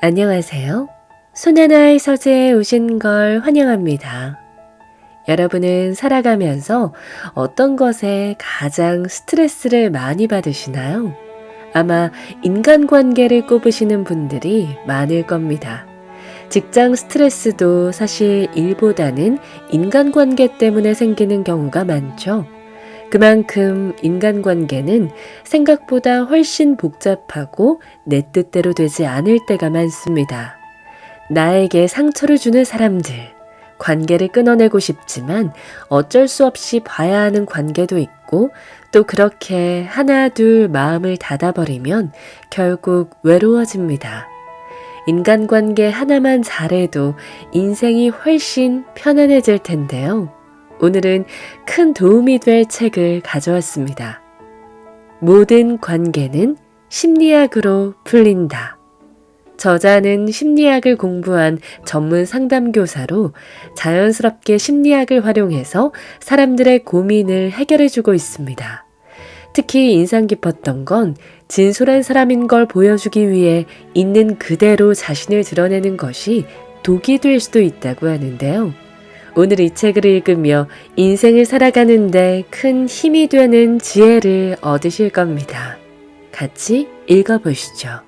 안녕하세요. 손하나의 서재에 오신 걸 환영합니다. 여러분은 살아가면서 어떤 것에 가장 스트레스를 많이 받으시나요? 아마 인간관계를 꼽으시는 분들이 많을 겁니다. 직장 스트레스도 사실 일보다는 인간관계 때문에 생기는 경우가 많죠. 그만큼 인간관계는 생각보다 훨씬 복잡하고 내 뜻대로 되지 않을 때가 많습니다. 나에게 상처를 주는 사람들, 관계를 끊어내고 싶지만 어쩔 수 없이 봐야 하는 관계도 있고 또 그렇게 하나 둘 마음을 닫아버리면 결국 외로워집니다. 인간관계 하나만 잘해도 인생이 훨씬 편안해질 텐데요. 오늘은 큰 도움이 될 책을 가져왔습니다. 모든 관계는 심리학으로 풀린다. 저자는 심리학을 공부한 전문 상담교사로 자연스럽게 심리학을 활용해서 사람들의 고민을 해결해주고 있습니다. 특히 인상 깊었던 건 진솔한 사람인 걸 보여주기 위해 있는 그대로 자신을 드러내는 것이 독이 될 수도 있다고 하는데요. 오늘 이 책을 읽으며 인생을 살아가는데 큰 힘이 되는 지혜를 얻으실 겁니다. 같이 읽어보시죠.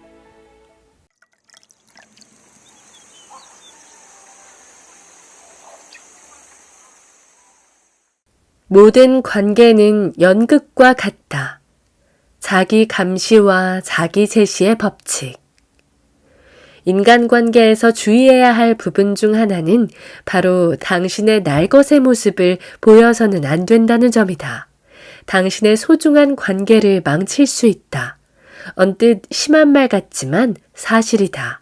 모든 관계는 연극과 같다. 자기 감시와 자기 제시의 법칙. 인간관계에서 주의해야 할 부분 중 하나는 바로 당신의 날것의 모습을 보여서는 안 된다는 점이다. 당신의 소중한 관계를 망칠 수 있다. 언뜻 심한 말 같지만 사실이다.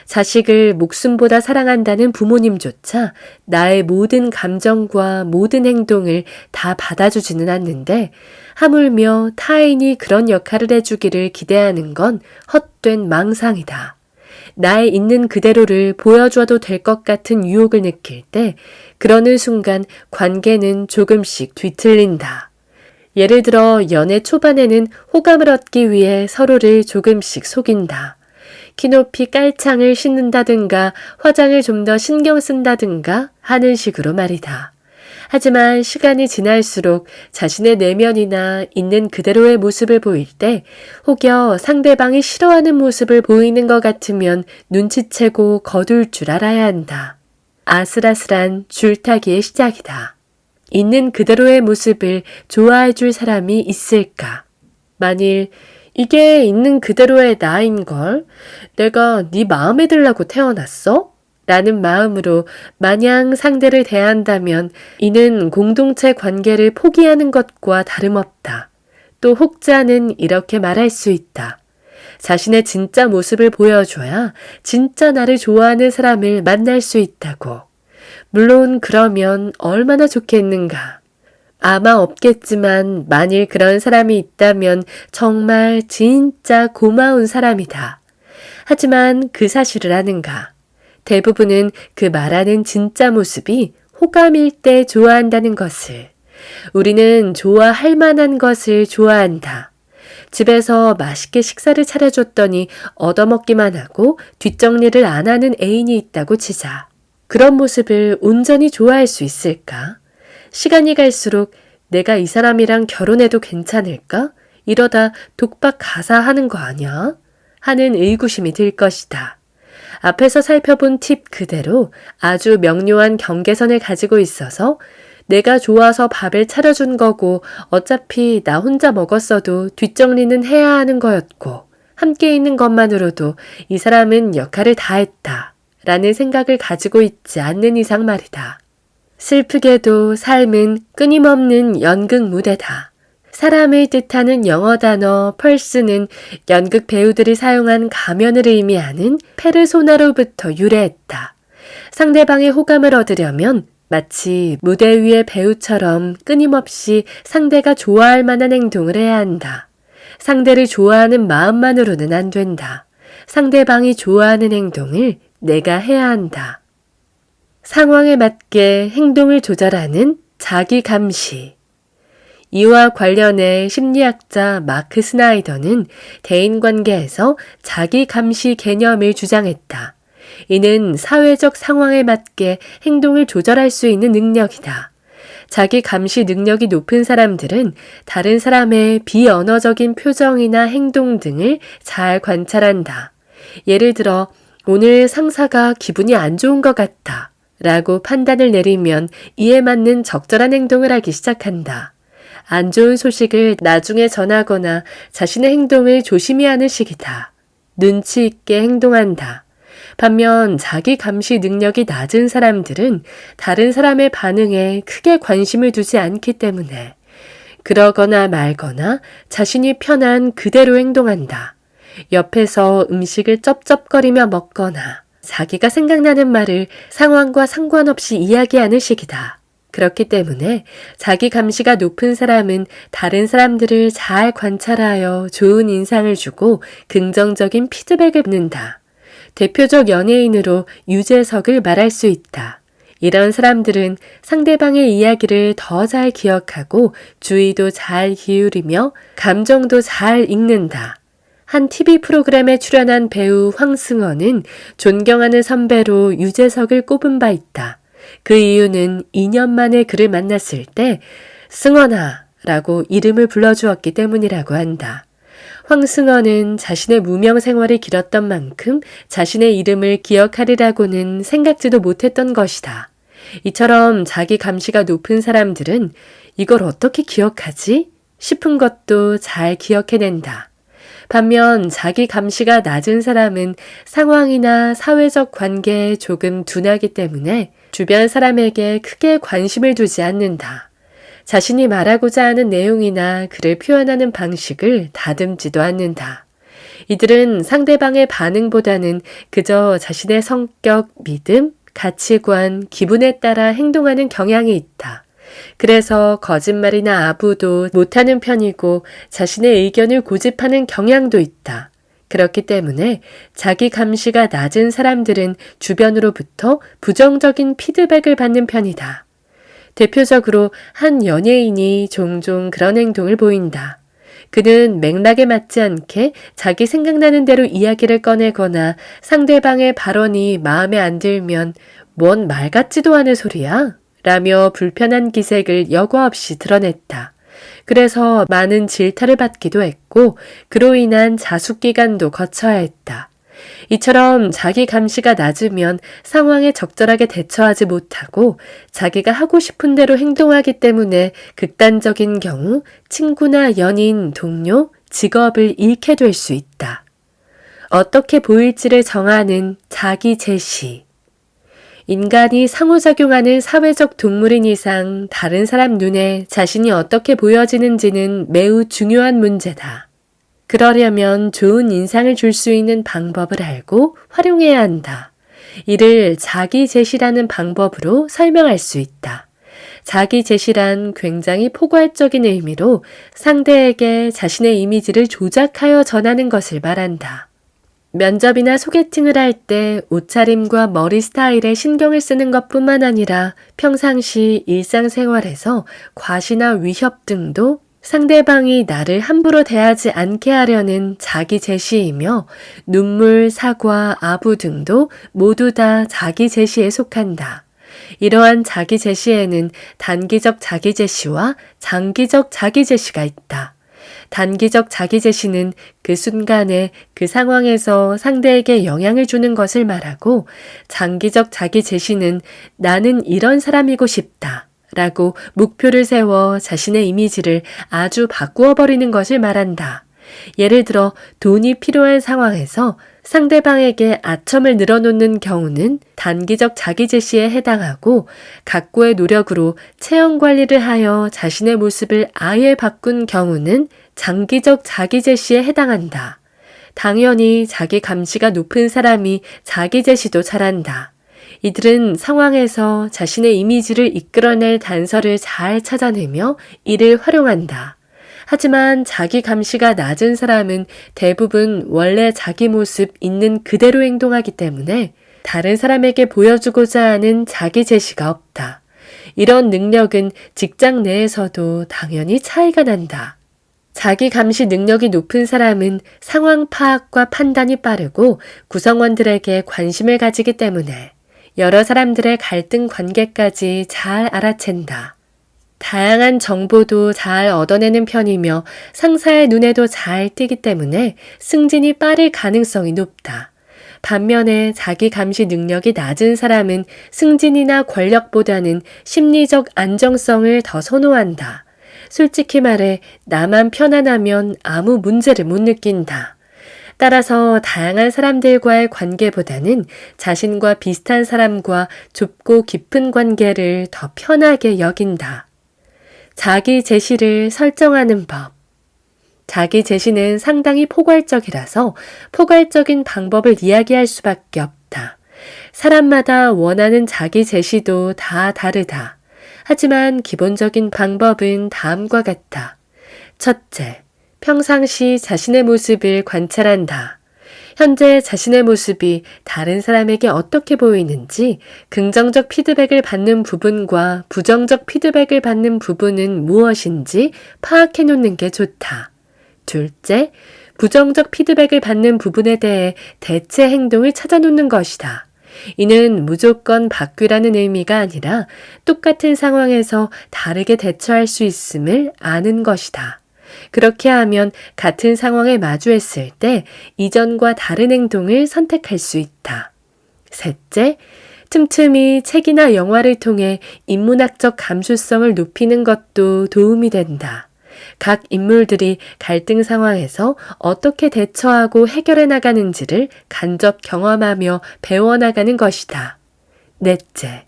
자식을 목숨보다 사랑한다는 부모님조차 나의 모든 감정과 모든 행동을 다 받아주지는 않는데 하물며 타인이 그런 역할을 해주기를 기대하는 건 헛된 망상이다. 나의 있는 그대로를 보여줘도 될 것 같은 유혹을 느낄 때 그러는 순간 관계는 조금씩 뒤틀린다. 예를 들어 연애 초반에는 호감을 얻기 위해 서로를 조금씩 속인다. 키높이 깔창을 신는다든가 화장을 좀 더 신경 쓴다든가 하는 식으로 말이다. 하지만 시간이 지날수록 자신의 내면이나 있는 그대로의 모습을 보일 때 혹여 상대방이 싫어하는 모습을 보이는 것 같으면 눈치채고 거둘 줄 알아야 한다. 아슬아슬한 줄타기의 시작이다. 있는 그대로의 모습을 좋아해 줄 사람이 있을까? 만일 이게 있는 그대로의 나인걸? 내가 네 마음에 들라고 태어났어? 라는 마음으로 마냥 상대를 대한다면 이는 공동체 관계를 포기하는 것과 다름없다. 또 혹자는 이렇게 말할 수 있다. 자신의 진짜 모습을 보여줘야 진짜 나를 좋아하는 사람을 만날 수 있다고. 물론 그러면 얼마나 좋겠는가. 아마 없겠지만 만일 그런 사람이 있다면 정말 진짜 고마운 사람이다. 하지만 그 사실을 아는가? 대부분은 그 말하는 진짜 모습이 호감일 때 좋아한다는 것을. 우리는 좋아할 만한 것을 좋아한다. 집에서 맛있게 식사를 차려줬더니 얻어먹기만 하고 뒷정리를 안 하는 애인이 있다고 치자. 그런 모습을 온전히 좋아할 수 있을까? 시간이 갈수록 내가 이 사람이랑 결혼해도 괜찮을까? 이러다 독박 가사하는 거 아니야? 하는 의구심이 들 것이다. 앞에서 살펴본 팁 그대로 아주 명료한 경계선을 가지고 있어서 내가 좋아서 밥을 차려준 거고 어차피 나 혼자 먹었어도 뒷정리는 해야 하는 거였고 함께 있는 것만으로도 이 사람은 역할을 다 했다 라는 생각을 가지고 있지 않는 이상 말이다. 슬프게도 삶은 끊임없는 연극 무대다. 사람을 뜻하는 영어 단어 펄스는 연극 배우들이 사용한 가면을 의미하는 페르소나로부터 유래했다. 상대방의 호감을 얻으려면 마치 무대 위의 배우처럼 끊임없이 상대가 좋아할 만한 행동을 해야 한다. 상대를 좋아하는 마음만으로는 안 된다. 상대방이 좋아하는 행동을 내가 해야 한다. 상황에 맞게 행동을 조절하는 자기 감시. 이와 관련해 심리학자 마크 스나이더는 대인관계에서 자기 감시 개념을 주장했다. 이는 사회적 상황에 맞게 행동을 조절할 수 있는 능력이다. 자기 감시 능력이 높은 사람들은 다른 사람의 비언어적인 표정이나 행동 등을 잘 관찰한다. 예를 들어, 오늘 상사가 기분이 안 좋은 것 같다 라고 판단을 내리면 이에 맞는 적절한 행동을 하기 시작한다. 안 좋은 소식을 나중에 전하거나 자신의 행동을 조심히 하는 식이다. 눈치 있게 행동한다. 반면 자기 감시 능력이 낮은 사람들은 다른 사람의 반응에 크게 관심을 두지 않기 때문에 그러거나 말거나 자신이 편한 그대로 행동한다. 옆에서 음식을 쩝쩝거리며 먹거나 자기가 생각나는 말을 상황과 상관없이 이야기하는 식이다. 그렇기 때문에 자기 감시가 높은 사람은 다른 사람들을 잘 관찰하여 좋은 인상을 주고 긍정적인 피드백을 받는다. 대표적 연예인으로 유재석을 말할 수 있다. 이런 사람들은 상대방의 이야기를 더 잘 기억하고 주의도 잘 기울이며 감정도 잘 읽는다. 한 TV 프로그램에 출연한 배우 황승헌은 존경하는 선배로 유재석을 꼽은 바 있다. 그 이유는 2년 만에 그를 만났을 때 승헌아 라고 이름을 불러주었기 때문이라고 한다. 황승헌은 자신의 무명 생활이 길었던 만큼 자신의 이름을 기억하리라고는 생각지도 못했던 것이다. 이처럼 자기 감시가 높은 사람들은 이걸 어떻게 기억하지? 싶은 것도 잘 기억해낸다. 반면 자기 감시가 낮은 사람은 상황이나 사회적 관계에 조금 둔하기 때문에 주변 사람에게 크게 관심을 두지 않는다. 자신이 말하고자 하는 내용이나 그를 표현하는 방식을 다듬지도 않는다. 이들은 상대방의 반응보다는 그저 자신의 성격, 믿음, 가치관, 기분에 따라 행동하는 경향이 있다. 그래서 거짓말이나 아부도 못하는 편이고 자신의 의견을 고집하는 경향도 있다. 그렇기 때문에 자기 감시가 낮은 사람들은 주변으로부터 부정적인 피드백을 받는 편이다. 대표적으로 한 연예인이 종종 그런 행동을 보인다. 그는 맥락에 맞지 않게 자기 생각나는 대로 이야기를 꺼내거나 상대방의 발언이 마음에 안 들면 뭔 말 같지도 않은 소리야? 라며 불편한 기색을 여과 없이 드러냈다. 그래서 많은 질타를 받기도 했고 그로 인한 자숙기간도 거쳐야 했다. 이처럼 자기 감시가 낮으면 상황에 적절하게 대처하지 못하고 자기가 하고 싶은 대로 행동하기 때문에 극단적인 경우 친구나 연인, 동료, 직업을 잃게 될 수 있다. 어떻게 보일지를 정하는 자기 제시. 인간이 상호작용하는 사회적 동물인 이상 다른 사람 눈에 자신이 어떻게 보여지는지는 매우 중요한 문제다. 그러려면 좋은 인상을 줄 수 있는 방법을 알고 활용해야 한다. 이를 자기 제시라는 방법으로 설명할 수 있다. 자기 제시란 굉장히 포괄적인 의미로 상대에게 자신의 이미지를 조작하여 전하는 것을 말한다. 면접이나 소개팅을 할 때 옷차림과 머리 스타일에 신경을 쓰는 것뿐만 아니라 평상시 일상생활에서 과시나 위협 등도 상대방이 나를 함부로 대하지 않게 하려는 자기 제시이며 눈물, 사과, 아부 등도 모두 다 자기 제시에 속한다. 이러한 자기 제시에는 단기적 자기 제시와 장기적 자기 제시가 있다. 단기적 자기 제시는 그 순간에 그 상황에서 상대에게 영향을 주는 것을 말하고 장기적 자기 제시는 나는 이런 사람이고 싶다 라고 목표를 세워 자신의 이미지를 아주 바꾸어 버리는 것을 말한다. 예를 들어 돈이 필요한 상황에서 상대방에게 아첨을 늘어놓는 경우는 단기적 자기 제시에 해당하고 각고의 노력으로 체형 관리를 하여 자신의 모습을 아예 바꾼 경우는 장기적 자기 제시에 해당한다. 당연히 자기 감시가 높은 사람이 자기 제시도 잘한다. 이들은 상황에서 자신의 이미지를 이끌어낼 단서를 잘 찾아내며 이를 활용한다. 하지만 자기 감시가 낮은 사람은 대부분 원래 자기 모습 있는 그대로 행동하기 때문에 다른 사람에게 보여주고자 하는 자기 제시가 없다. 이런 능력은 직장 내에서도 당연히 차이가 난다. 자기 감시 능력이 높은 사람은 상황 파악과 판단이 빠르고 구성원들에게 관심을 가지기 때문에 여러 사람들의 갈등 관계까지 잘 알아챈다. 다양한 정보도 잘 얻어내는 편이며 상사의 눈에도 잘 띄기 때문에 승진이 빠를 가능성이 높다. 반면에 자기 감시 능력이 낮은 사람은 승진이나 권력보다는 심리적 안정성을 더 선호한다. 솔직히 말해 나만 편안하면 아무 문제를 못 느낀다. 따라서 다양한 사람들과의 관계보다는 자신과 비슷한 사람과 좁고 깊은 관계를 더 편하게 여긴다. 자기 제시를 설정하는 법. 자기 제시는 상당히 포괄적이라서 포괄적인 방법을 이야기할 수밖에 없다. 사람마다 원하는 자기 제시도 다 다르다. 하지만 기본적인 방법은 다음과 같다. 첫째, 평상시 자신의 모습을 관찰한다. 현재 자신의 모습이 다른 사람에게 어떻게 보이는지 긍정적 피드백을 받는 부분과 부정적 피드백을 받는 부분은 무엇인지 파악해 놓는 게 좋다. 둘째, 부정적 피드백을 받는 부분에 대해 대체 행동을 찾아놓는 것이다. 이는 무조건 바뀌라는 의미가 아니라 똑같은 상황에서 다르게 대처할 수 있음을 아는 것이다. 그렇게 하면 같은 상황에 마주했을 때 이전과 다른 행동을 선택할 수 있다. 셋째, 틈틈이 책이나 영화를 통해 인문학적 감수성을 높이는 것도 도움이 된다. 각 인물들이 갈등 상황에서 어떻게 대처하고 해결해 나가는지를 간접 경험하며 배워나가는 것이다. 넷째,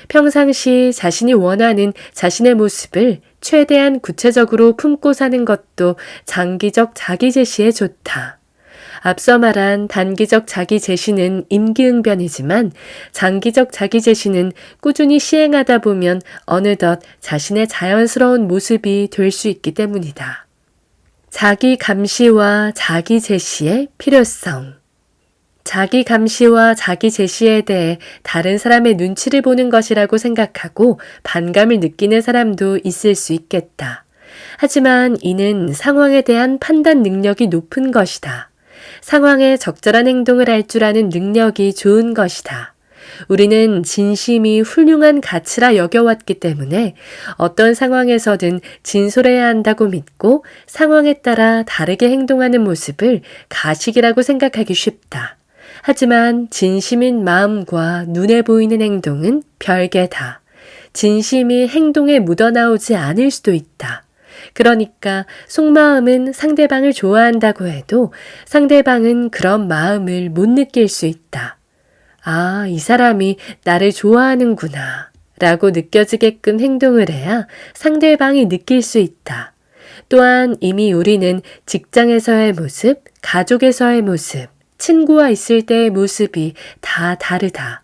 평상시 자신이 원하는 자신의 모습을 최대한 구체적으로 품고 사는 것도 장기적 자기 제시에 좋다. 앞서 말한 단기적 자기 제시는 임기응변이지만 장기적 자기 제시는 꾸준히 시행하다 보면 어느덧 자신의 자연스러운 모습이 될 수 있기 때문이다. 자기 감시와 자기 제시의 필요성. 자기 감시와 자기 제시에 대해 다른 사람의 눈치를 보는 것이라고 생각하고 반감을 느끼는 사람도 있을 수 있겠다. 하지만 이는 상황에 대한 판단 능력이 높은 것이다. 상황에 적절한 행동을 할 줄 아는 능력이 좋은 것이다. 우리는 진심이 훌륭한 가치라 여겨왔기 때문에 어떤 상황에서든 진솔해야 한다고 믿고 상황에 따라 다르게 행동하는 모습을 가식이라고 생각하기 쉽다. 하지만 진심인 마음과 눈에 보이는 행동은 별개다. 진심이 행동에 묻어나오지 않을 수도 있다. 그러니까 속마음은 상대방을 좋아한다고 해도 상대방은 그런 마음을 못 느낄 수 있다. 아, 이 사람이 나를 좋아하는구나 라고 느껴지게끔 행동을 해야 상대방이 느낄 수 있다. 또한 이미 우리는 직장에서의 모습, 가족에서의 모습, 친구와 있을 때의 모습이 다 다르다.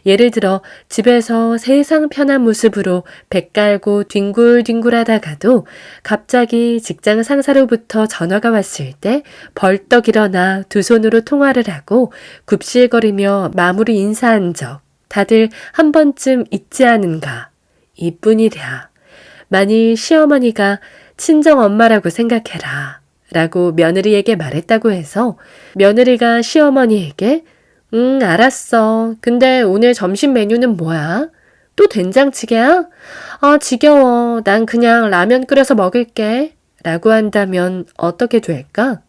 예를 들어 집에서 세상 편한 모습으로 배 깔고 뒹굴뒹굴 하다가도 갑자기 직장 상사로부터 전화가 왔을 때 벌떡 일어나 두 손으로 통화를 하고 굽실거리며 마무리 인사한 적 다들 한 번쯤 있지 않은가? 이뿐이랴. 만일 시어머니가 친정엄마라고 생각해라 라고 며느리에게 말했다고 해서 며느리가 시어머니에게 알았어. 근데 오늘 점심 메뉴는 뭐야? 또 된장찌개야? 아, 지겨워. 난 그냥 라면 끓여서 먹을게. 라고 한다면 어떻게 될까?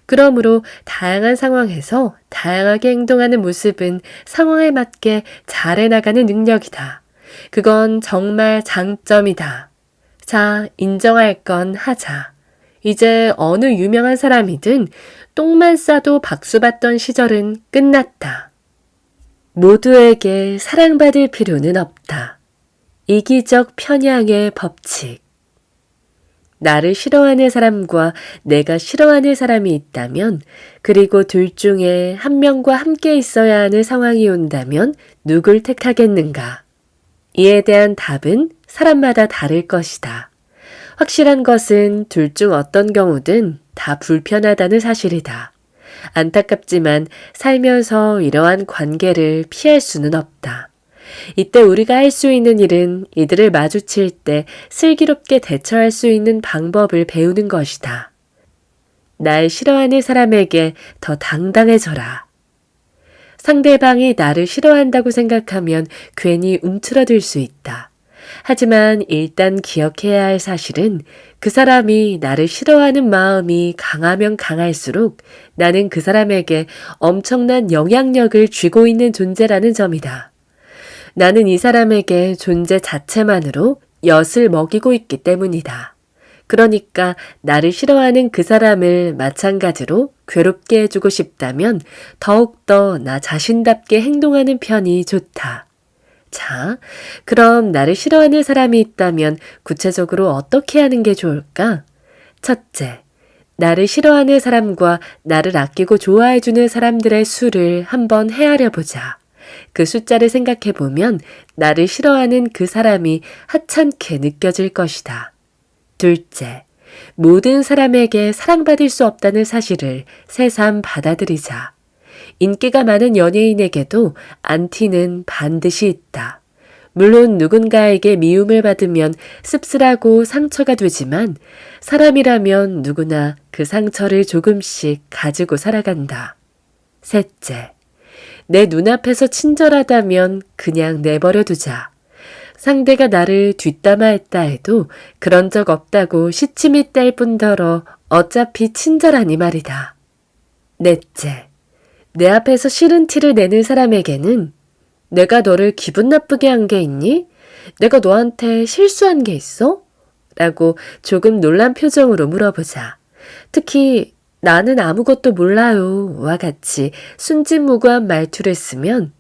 그러므로 다양한 상황에서 다양하게 행동하는 모습은 상황에 맞게 잘 해나가는 능력이다. 그건 정말 장점이다. 자, 인정할 건 하자. 이제 어느 유명한 사람이든 똥만 싸도 박수 받던 시절은 끝났다. 모두에게 사랑받을 필요는 없다. 이기적 편향의 법칙. 나를 싫어하는 사람과 내가 싫어하는 사람이 있다면, 그리고 둘 중에 한 명과 함께 있어야 하는 상황이 온다면 누굴 택하겠는가? 이에 대한 답은 사람마다 다를 것이다. 확실한 것은 둘 중 어떤 경우든 다 불편하다는 사실이다. 안타깝지만 살면서 이러한 관계를 피할 수는 없다. 이때 우리가 할 수 있는 일은 이들을 마주칠 때 슬기롭게 대처할 수 있는 방법을 배우는 것이다. 날 싫어하는 사람에게 더 당당해져라. 상대방이 나를 싫어한다고 생각하면 괜히 움츠러들 수 있다. 하지만 일단 기억해야 할 사실은 그 사람이 나를 싫어하는 마음이 강하면 강할수록 나는 그 사람에게 엄청난 영향력을 쥐고 있는 존재라는 점이다. 나는 이 사람에게 존재 자체만으로 엿을 먹이고 있기 때문이다. 그러니까 나를 싫어하는 그 사람을 마찬가지로 괴롭게 해주고 싶다면 더욱더 나 자신답게 행동하는 편이 좋다. 자, 그럼 나를 싫어하는 사람이 있다면 구체적으로 어떻게 하는 게 좋을까? 첫째, 나를 싫어하는 사람과 나를 아끼고 좋아해주는 사람들의 수를 한번 헤아려 보자. 그 숫자를 생각해 보면 나를 싫어하는 그 사람이 하찮게 느껴질 것이다. 둘째, 모든 사람에게 사랑받을 수 없다는 사실을 새삼 받아들이자. 인기가 많은 연예인에게도 안티는 반드시 있다. 물론 누군가에게 미움을 받으면 씁쓸하고 상처가 되지만 사람이라면 누구나 그 상처를 조금씩 가지고 살아간다. 셋째, 내 눈앞에서 친절하다면 그냥 내버려 두자. 상대가 나를 뒷담화했다 해도 그런 적 없다고 시침이 뗄 뿐더러 어차피 친절하니 말이다. 넷째, 내 앞에서 싫은 티를 내는 사람에게는 내가 너를 기분 나쁘게 한 게 있니? 내가 너한테 실수한 게 있어? 라고 조금 놀란 표정으로 물어보자. 특히 나는 아무것도 몰라요 와 같이 순진무구한 말투를 쓰면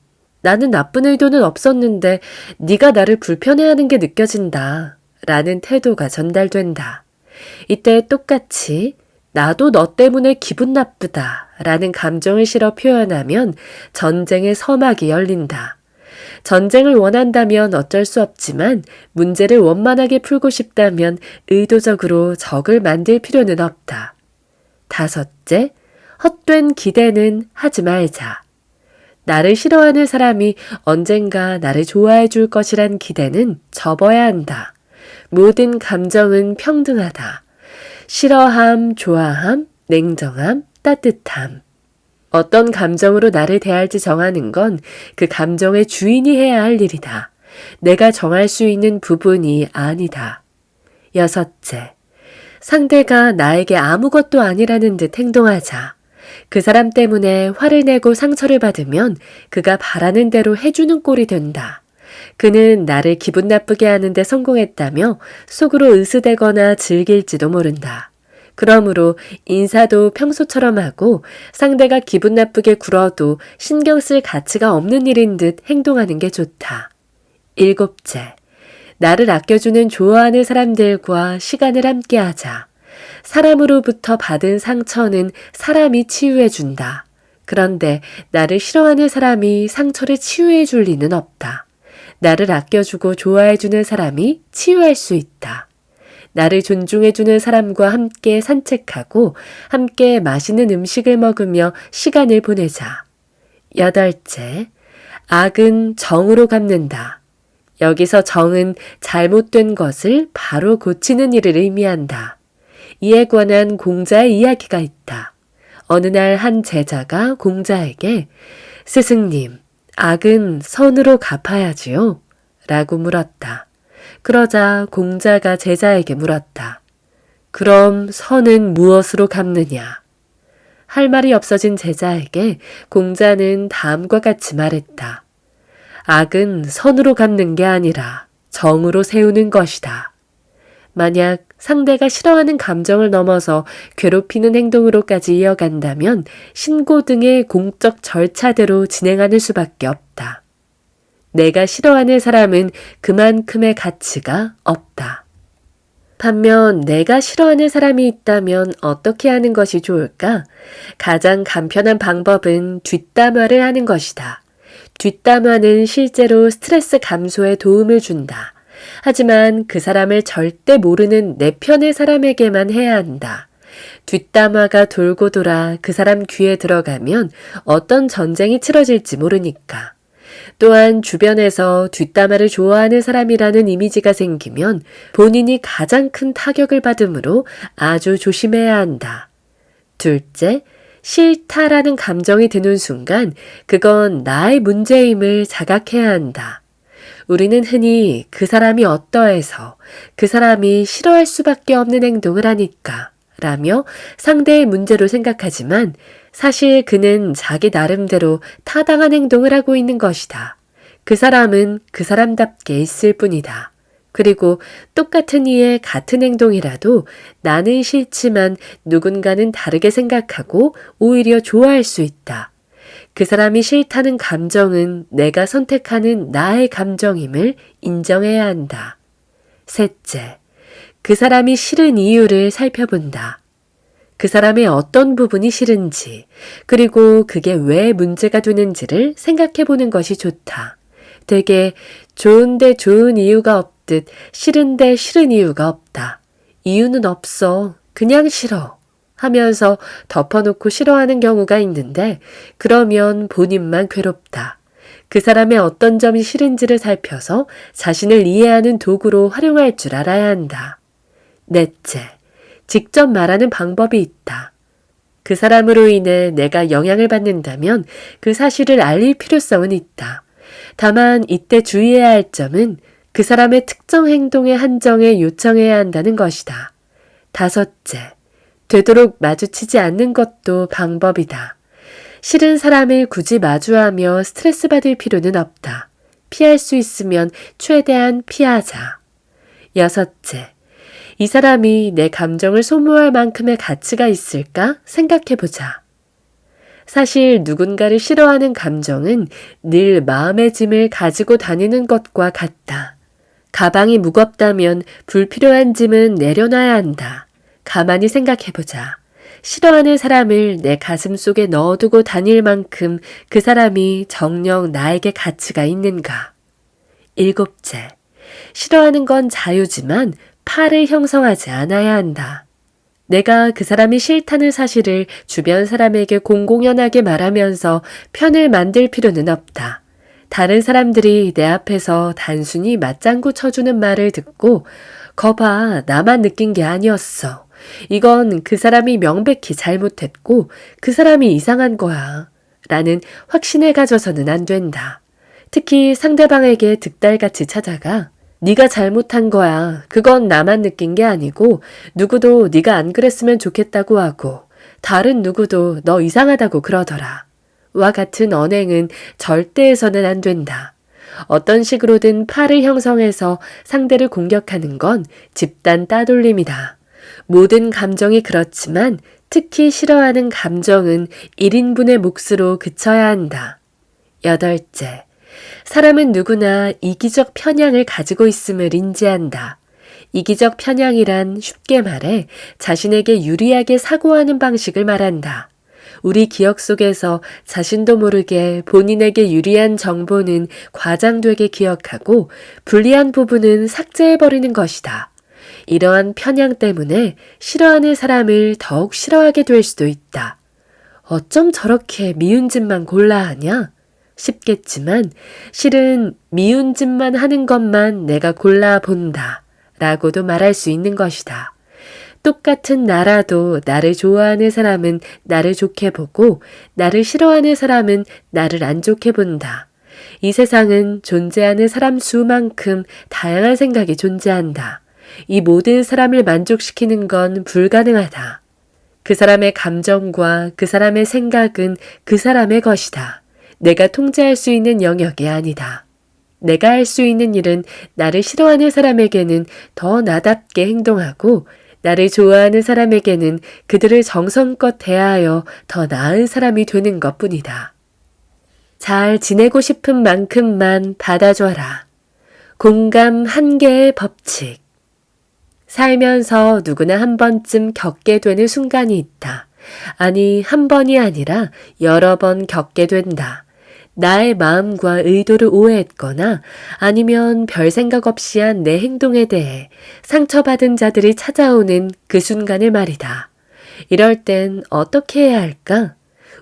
나는 나쁜 의도는 없었는데 네가 나를 불편해하는 게 느껴진다 라는 태도가 전달된다. 이때 똑같이 나도 너 때문에 기분 나쁘다 라는 감정을 실어 표현하면 전쟁의 서막이 열린다. 전쟁을 원한다면 어쩔 수 없지만 문제를 원만하게 풀고 싶다면 의도적으로 적을 만들 필요는 없다. 다섯째, 헛된 기대는 하지 말자. 나를 싫어하는 사람이 언젠가 나를 좋아해 줄 것이란 기대는 접어야 한다. 모든 감정은 평등하다. 싫어함, 좋아함, 냉정함, 따뜻함. 어떤 감정으로 나를 대할지 정하는 건 그 감정의 주인이 해야 할 일이다. 내가 정할 수 있는 부분이 아니다. 여섯째, 상대가 나에게 아무것도 아니라는 듯 행동하자. 그 사람 때문에 화를 내고 상처를 받으면 그가 바라는 대로 해주는 꼴이 된다. 그는 나를 기분 나쁘게 하는데 성공했다며 속으로 으스대거나 즐길지도 모른다. 그러므로 인사도 평소처럼 하고 상대가 기분 나쁘게 굴어도 신경 쓸 가치가 없는 일인 듯 행동하는 게 좋다. 일곱째, 나를 아껴주는 좋아하는 사람들과 시간을 함께 하자. 사람으로부터 받은 상처는 사람이 치유해준다. 그런데 나를 싫어하는 사람이 상처를 치유해줄 리는 없다. 나를 아껴주고 좋아해주는 사람이 치유할 수 있다. 나를 존중해주는 사람과 함께 산책하고 함께 맛있는 음식을 먹으며 시간을 보내자. 여덟째, 악은 정으로 갚는다. 여기서 정은 잘못된 것을 바로 고치는 일을 의미한다. 이에 관한 공자의 이야기가 있다. 어느 날 한 제자가 공자에게 스승님, 악은 선으로 갚아야지요? 라고 물었다. 그러자 공자가 제자에게 물었다. 그럼 선은 무엇으로 갚느냐? 할 말이 없어진 제자에게 공자는 다음과 같이 말했다. 악은 선으로 갚는 게 아니라 정으로 세우는 것이다. 만약 상대가 싫어하는 감정을 넘어서 괴롭히는 행동으로까지 이어간다면 신고 등의 공적 절차대로 진행하는 수밖에 없다. 내가 싫어하는 사람은 그만큼의 가치가 없다. 반면 내가 싫어하는 사람이 있다면 어떻게 하는 것이 좋을까? 가장 간편한 방법은 뒷담화를 하는 것이다. 뒷담화는 실제로 스트레스 감소에 도움을 준다. 하지만 그 사람을 절대 모르는 내 편의 사람에게만 해야 한다. 뒷담화가 돌고 돌아 그 사람 귀에 들어가면 어떤 전쟁이 치러질지 모르니까. 또한 주변에서 뒷담화를 좋아하는 사람이라는 이미지가 생기면 본인이 가장 큰 타격을 받으므로 아주 조심해야 한다. 둘째, 싫다라는 감정이 드는 순간 그건 나의 문제임을 자각해야 한다. 우리는 흔히 그 사람이 어떠해서 그 사람이 싫어할 수밖에 없는 행동을 하니까 라며 상대의 문제로 생각하지만 사실 그는 자기 나름대로 타당한 행동을 하고 있는 것이다. 그 사람은 그 사람답게 있을 뿐이다. 그리고 똑같은 이의 같은 행동이라도 나는 싫지만 누군가는 다르게 생각하고 오히려 좋아할 수 있다. 그 사람이 싫다는 감정은 내가 선택하는 나의 감정임을 인정해야 한다. 셋째, 그 사람이 싫은 이유를 살펴본다. 그 사람의 어떤 부분이 싫은지, 그리고 그게 왜 문제가 되는지를 생각해 보는 것이 좋다. 되게 좋은데 좋은 이유가 없듯 싫은데 싫은 이유가 없다. 이유는 없어. 그냥 싫어. 하면서 덮어놓고 싫어하는 경우가 있는데 그러면 본인만 괴롭다. 그 사람의 어떤 점이 싫은지를 살펴서 자신을 이해하는 도구로 활용할 줄 알아야 한다. 넷째, 직접 말하는 방법이 있다. 그 사람으로 인해 내가 영향을 받는다면 그 사실을 알릴 필요성은 있다. 다만 이때 주의해야 할 점은 그 사람의 특정 행동의 한정에 요청해야 한다는 것이다. 다섯째, 되도록 마주치지 않는 것도 방법이다. 싫은 사람을 굳이 마주하며 스트레스 받을 필요는 없다. 피할 수 있으면 최대한 피하자. 여섯째, 이 사람이 내 감정을 소모할 만큼의 가치가 있을까 생각해보자. 사실 누군가를 싫어하는 감정은 늘 마음의 짐을 가지고 다니는 것과 같다. 가방이 무겁다면 불필요한 짐은 내려놔야 한다. 가만히 생각해보자. 싫어하는 사람을 내 가슴 속에 넣어두고 다닐 만큼 그 사람이 정녕 나에게 가치가 있는가? 일곱째, 싫어하는 건 자유지만 파를 형성하지 않아야 한다. 내가 그 사람이 싫다는 사실을 주변 사람에게 공공연하게 말하면서 편을 만들 필요는 없다. 다른 사람들이 내 앞에서 단순히 맞장구 쳐주는 말을 듣고 거봐, 나만 느낀 게 아니었어. 이건 그 사람이 명백히 잘못했고 그 사람이 이상한 거야. 라는 확신을 가져서는 안 된다. 특히 상대방에게 득달같이 찾아가 네가 잘못한 거야. 그건 나만 느낀 게 아니고 누구도 네가 안 그랬으면 좋겠다고 하고 다른 누구도 너 이상하다고 그러더라. 와 같은 언행은 절대 해서는 안 된다. 어떤 식으로든 파를 형성해서 상대를 공격하는 건 집단 따돌림이다. 모든 감정이 그렇지만 특히 싫어하는 감정은 1인분의 몫으로 그쳐야 한다. 여덟째, 사람은 누구나 이기적 편향을 가지고 있음을 인지한다. 이기적 편향이란 쉽게 말해 자신에게 유리하게 사고하는 방식을 말한다. 우리 기억 속에서 자신도 모르게 본인에게 유리한 정보는 과장되게 기억하고 불리한 부분은 삭제해버리는 것이다. 이러한 편향 때문에 싫어하는 사람을 더욱 싫어하게 될 수도 있다. 어쩜 저렇게 미운 짓만 골라 하냐? 싶겠지만 실은 미운 짓만 하는 것만 내가 골라본다 라고도 말할 수 있는 것이다. 똑같은 나라도 나를 좋아하는 사람은 나를 좋게 보고 나를 싫어하는 사람은 나를 안 좋게 본다. 이 세상은 존재하는 사람 수만큼 다양한 생각이 존재한다. 이 모든 사람을 만족시키는 건 불가능하다. 그 사람의 감정과 그 사람의 생각은 그 사람의 것이다. 내가 통제할 수 있는 영역이 아니다. 내가 할 수 있는 일은 나를 싫어하는 사람에게는 더 나답게 행동하고 나를 좋아하는 사람에게는 그들을 정성껏 대하여 더 나은 사람이 되는 것뿐이다. 잘 지내고 싶은 만큼만 받아줘라. 공감 한계의 법칙. 살면서 누구나 한 번쯤 겪게 되는 순간이 있다. 아니, 한 번이 아니라 여러 번 겪게 된다. 나의 마음과 의도를 오해했거나 아니면 별 생각 없이 한 내 행동에 대해 상처받은 자들이 찾아오는 그 순간을 말이다. 이럴 땐 어떻게 해야 할까?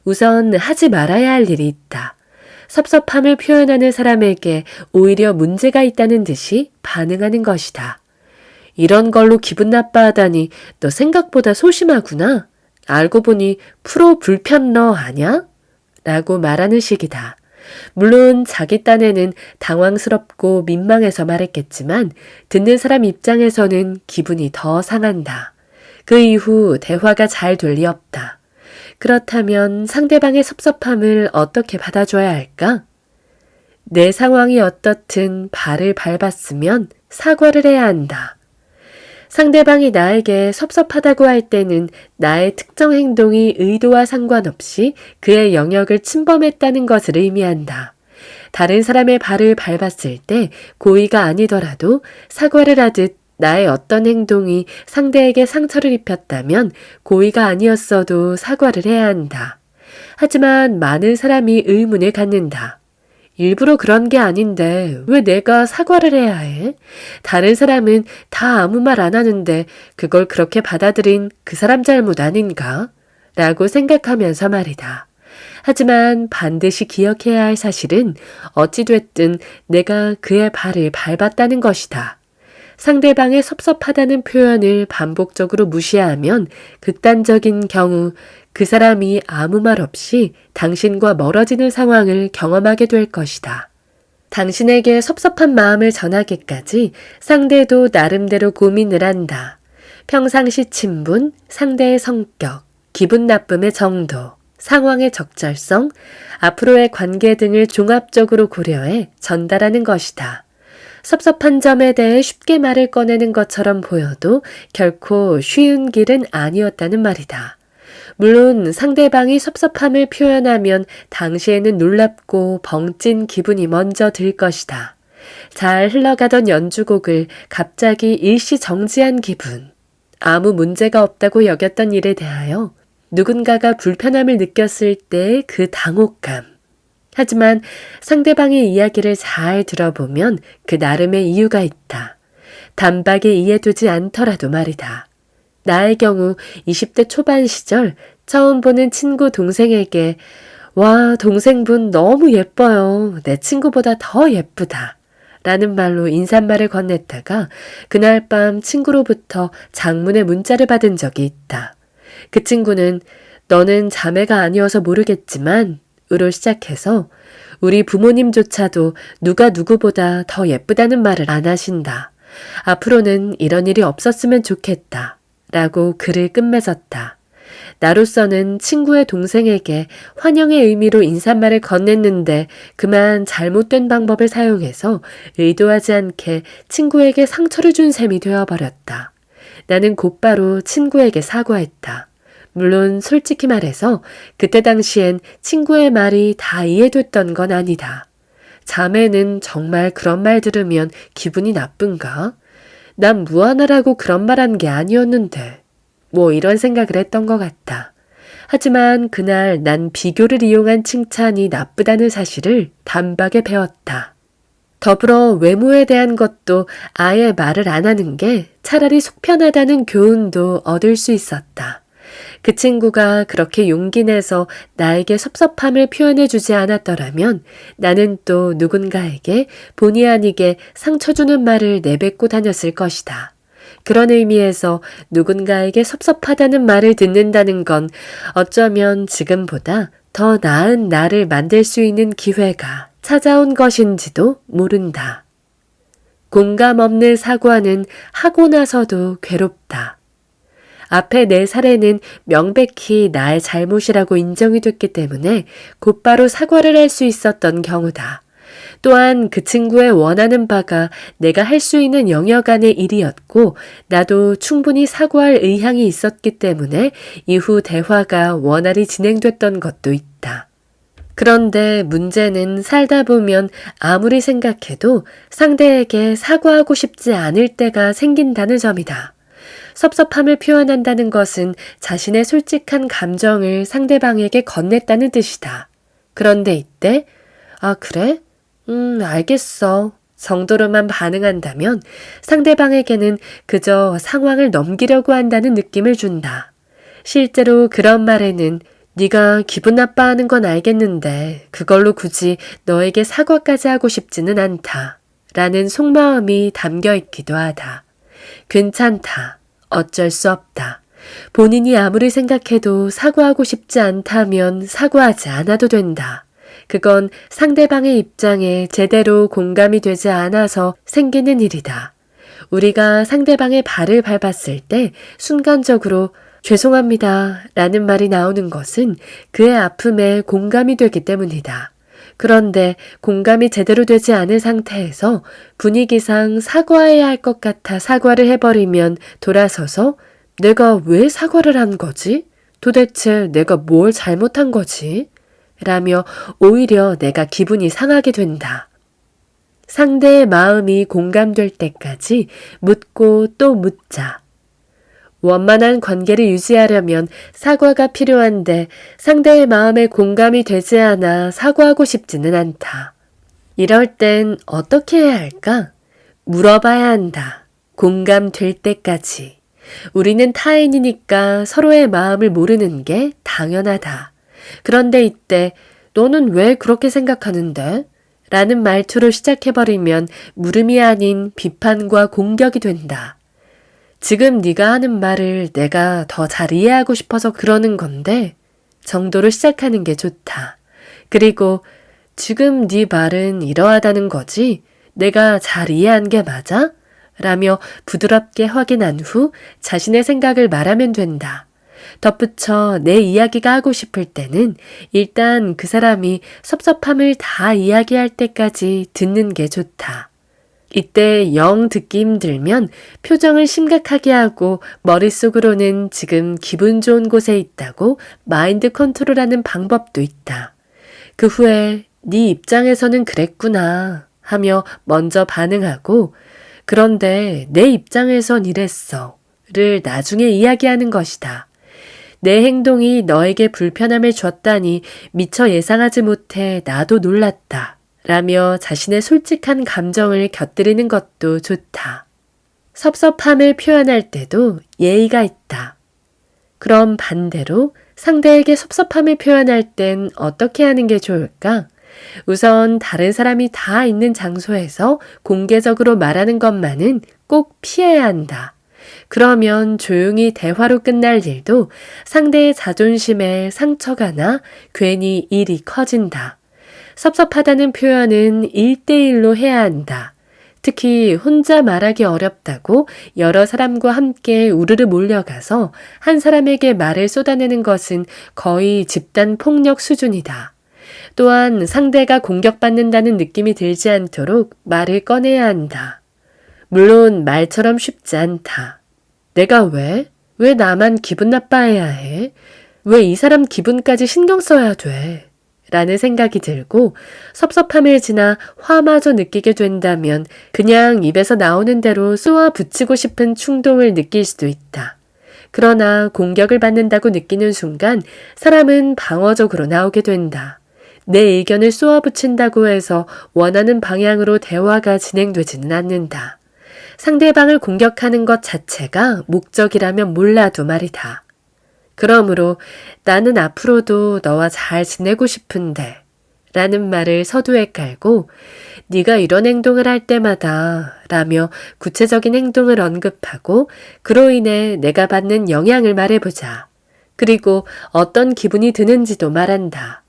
우선 하지 말아야 할 일이 있다. 섭섭함을 표현하는 사람에게 오히려 문제가 있다는 듯이 반응하는 것이다. 이런 걸로 기분 나빠하다니 너 생각보다 소심하구나. 알고 보니 프로 불편러 아냐? 라고 말하는 식이다. 물론 자기 딴에는 당황스럽고 민망해서 말했겠지만 듣는 사람 입장에서는 기분이 더 상한다. 그 이후 대화가 잘 될 리 없다. 그렇다면 상대방의 섭섭함을 어떻게 받아줘야 할까? 내 상황이 어떻든 발을 밟았으면 사과를 해야 한다. 상대방이 나에게 섭섭하다고 할 때는 나의 특정 행동이 의도와 상관없이 그의 영역을 침범했다는 것을 의미한다. 다른 사람의 발을 밟았을 때 고의가 아니더라도 사과를 하듯 나의 어떤 행동이 상대에게 상처를 입혔다면 고의가 아니었어도 사과를 해야 한다. 하지만 많은 사람이 의문을 갖는다. 일부러 그런 게 아닌데 왜 내가 사과를 해야 해? 다른 사람은 다 아무 말 안 하는데 그걸 그렇게 받아들인 그 사람 잘못 아닌가? 라고 생각하면서 말이다. 하지만 반드시 기억해야 할 사실은 어찌됐든 내가 그의 발을 밟았다는 것이다. 상대방의 섭섭하다는 표현을 반복적으로 무시하면 극단적인 경우 그 사람이 아무 말 없이 당신과 멀어지는 상황을 경험하게 될 것이다. 당신에게 섭섭한 마음을 전하기까지 상대도 나름대로 고민을 한다. 평상시 친분, 상대의 성격, 기분 나쁨의 정도, 상황의 적절성, 앞으로의 관계 등을 종합적으로 고려해 전달하는 것이다. 섭섭한 점에 대해 쉽게 말을 꺼내는 것처럼 보여도 결코 쉬운 길은 아니었다는 말이다. 물론 상대방이 섭섭함을 표현하면 당시에는 놀랍고 벙찐 기분이 먼저 들 것이다. 잘 흘러가던 연주곡을 갑자기 일시 정지한 기분, 아무 문제가 없다고 여겼던 일에 대하여 누군가가 불편함을 느꼈을 때의 그 당혹감. 하지만 상대방의 이야기를 잘 들어보면 그 나름의 이유가 있다. 단박에 이해되지 않더라도 말이다. 나의 경우 20대 초반 시절 처음 보는 친구 동생에게 와, 동생분 너무 예뻐요. 내 친구보다 더 예쁘다. 라는 말로 인사말을 건넸다가 그날 밤 친구로부터 장문의 문자를 받은 적이 있다. 그 친구는 너는 자매가 아니어서 모르겠지만 으로 시작해서 우리 부모님조차도 누가 누구보다 더 예쁘다는 말을 안 하신다. 앞으로는 이런 일이 없었으면 좋겠다. 라고 글을 끝맺었다. 나로서는 친구의 동생에게 환영의 의미로 인사말을 건넸는데 그만 잘못된 방법을 사용해서 의도하지 않게 친구에게 상처를 준 셈이 되어버렸다. 나는 곧바로 친구에게 사과했다. 물론 솔직히 말해서 그때 당시엔 친구의 말이 다 이해됐던 건 아니다. 자매는 정말 그런 말 들으면 기분이 나쁜가? 난 무안하라고 그런 말 한 게 아니었는데. 뭐 이런 생각을 했던 것 같다. 하지만 그날 난 비교를 이용한 칭찬이 나쁘다는 사실을 단박에 배웠다. 더불어 외모에 대한 것도 아예 말을 안 하는 게 차라리 속편하다는 교훈도 얻을 수 있었다. 그 친구가 그렇게 용기 내서 나에게 섭섭함을 표현해주지 않았더라면 나는 또 누군가에게 본의 아니게 상처 주는 말을 내뱉고 다녔을 것이다. 그런 의미에서 누군가에게 섭섭하다는 말을 듣는다는 건 어쩌면 지금보다 더 나은 나를 만들 수 있는 기회가 찾아온 것인지도 모른다. 공감 없는 사과는 하고 나서도 괴롭다. 앞에 내 사례는 명백히 나의 잘못이라고 인정이 됐기 때문에 곧바로 사과를 할 수 있었던 경우다. 또한 그 친구의 원하는 바가 내가 할 수 있는 영역 안의 일이었고 나도 충분히 사과할 의향이 있었기 때문에 이후 대화가 원활히 진행됐던 것도 있다. 그런데 문제는 살다 보면 아무리 생각해도 상대에게 사과하고 싶지 않을 때가 생긴다는 점이다. 섭섭함을 표현한다는 것은 자신의 솔직한 감정을 상대방에게 건넸다는 뜻이다. 그런데 이때 아 그래? 알겠어. 정도로만 반응한다면 상대방에게는 그저 상황을 넘기려고 한다는 느낌을 준다. 실제로 그런 말에는 네가 기분 나빠하는 건 알겠는데 그걸로 굳이 너에게 사과까지 하고 싶지는 않다. 라는 속마음이 담겨 있기도 하다. 괜찮다. 어쩔 수 없다. 본인이 아무리 생각해도 사과하고 싶지 않다면 사과하지 않아도 된다. 그건 상대방의 입장에 제대로 공감이 되지 않아서 생기는 일이다. 우리가 상대방의 발을 밟았을 때 순간적으로 죄송합니다 라는 말이 나오는 것은 그의 아픔에 공감이 되기 때문이다. 그런데 공감이 제대로 되지 않은 상태에서 분위기상 사과해야 할 것 같아 사과를 해버리면 돌아서서 내가 왜 사과를 한 거지? 도대체 내가 뭘 잘못한 거지? 라며 오히려 내가 기분이 상하게 된다. 상대의 마음이 공감될 때까지 묻고 또 묻자. 원만한 관계를 유지하려면 사과가 필요한데 상대의 마음에 공감이 되지 않아 사과하고 싶지는 않다. 이럴 땐 어떻게 해야 할까? 물어봐야 한다. 공감될 때까지. 우리는 타인이니까 서로의 마음을 모르는 게 당연하다. 그런데 이때 너는 왜 그렇게 생각하는데? 라는 말투로 시작해버리면 물음이 아닌 비판과 공격이 된다. 지금 네가 하는 말을 내가 더 잘 이해하고 싶어서 그러는 건데 정도로 시작하는 게 좋다. 그리고 지금 네 말은 이러하다는 거지? 내가 잘 이해한 게 맞아? 라며 부드럽게 확인한 후 자신의 생각을 말하면 된다. 덧붙여 내 이야기가 하고 싶을 때는 일단 그 사람이 섭섭함을 다 이야기할 때까지 듣는 게 좋다. 이때 영 듣기 힘들면 표정을 심각하게 하고 머릿속으로는 지금 기분 좋은 곳에 있다고 마인드 컨트롤하는 방법도 있다. 그 후에 네 입장에서는 그랬구나 하며 먼저 반응하고 그런데 내 입장에선 이랬어 를 나중에 이야기하는 것이다. 내 행동이 너에게 불편함을 줬다니 미처 예상하지 못해 나도 놀랐다. 라며 자신의 솔직한 감정을 곁들이는 것도 좋다. 섭섭함을 표현할 때도 예의가 있다. 그럼 반대로 상대에게 섭섭함을 표현할 땐 어떻게 하는 게 좋을까? 우선 다른 사람이 다 있는 장소에서 공개적으로 말하는 것만은 꼭 피해야 한다. 그러면 조용히 대화로 끝날 일도 상대의 자존심에 상처가 나 괜히 일이 커진다. 섭섭하다는 표현은 1대1로 해야 한다. 특히 혼자 말하기 어렵다고 여러 사람과 함께 우르르 몰려가서 한 사람에게 말을 쏟아내는 것은 거의 집단 폭력 수준이다. 또한 상대가 공격받는다는 느낌이 들지 않도록 말을 꺼내야 한다. 물론 말처럼 쉽지 않다. 내가 왜? 왜 나만 기분 나빠해야 해? 왜 이 사람 기분까지 신경 써야 돼? 라는 생각이 들고 섭섭함을 지나 화마저 느끼게 된다면 그냥 입에서 나오는 대로 쏘아 붙이고 싶은 충동을 느낄 수도 있다. 그러나 공격을 받는다고 느끼는 순간 사람은 방어적으로 나오게 된다. 내 의견을 쏘아 붙인다고 해서 원하는 방향으로 대화가 진행되지는 않는다. 상대방을 공격하는 것 자체가 목적이라면 몰라도 말이다. 그러므로 나는 앞으로도 너와 잘 지내고 싶은데 라는 말을 서두에 깔고 네가 이런 행동을 할 때마다 라며 구체적인 행동을 언급하고 그로 인해 내가 받는 영향을 말해보자. 그리고 어떤 기분이 드는지도 말한다.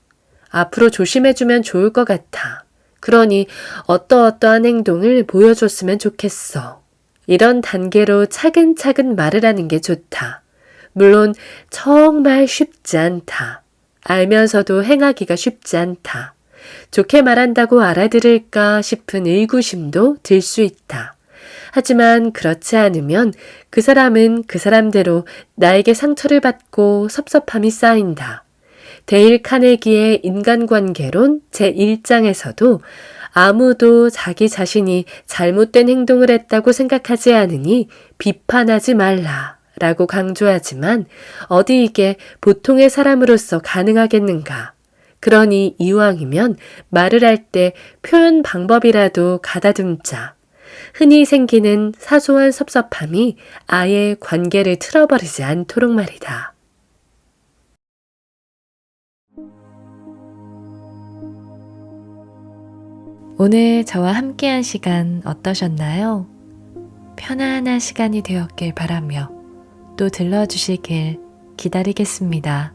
앞으로 조심해주면 좋을 것 같아. 그러니 어떠어떠한 행동을 보여줬으면 좋겠어. 이런 단계로 차근차근 말을 하는 게 좋다. 물론 정말 쉽지 않다. 알면서도 행하기가 쉽지 않다. 좋게 말한다고 알아들을까 싶은 의구심도 들 수 있다. 하지만 그렇지 않으면 그 사람은 그 사람대로 나에게 상처를 받고 섭섭함이 쌓인다. 데일 카네기의 인간관계론 제1장에서도 아무도 자기 자신이 잘못된 행동을 했다고 생각하지 않으니 비판하지 말라 라고 강조하지만 어디 이게 보통의 사람으로서 가능하겠는가? 그러니 이왕이면 말을 할 때 표현 방법이라도 가다듬자. 흔히 생기는 사소한 섭섭함이 아예 관계를 틀어버리지 않도록 말이다. 오늘 저와 함께한 시간 어떠셨나요? 편안한 시간이 되었길 바라며 또 들러주시길 기다리겠습니다.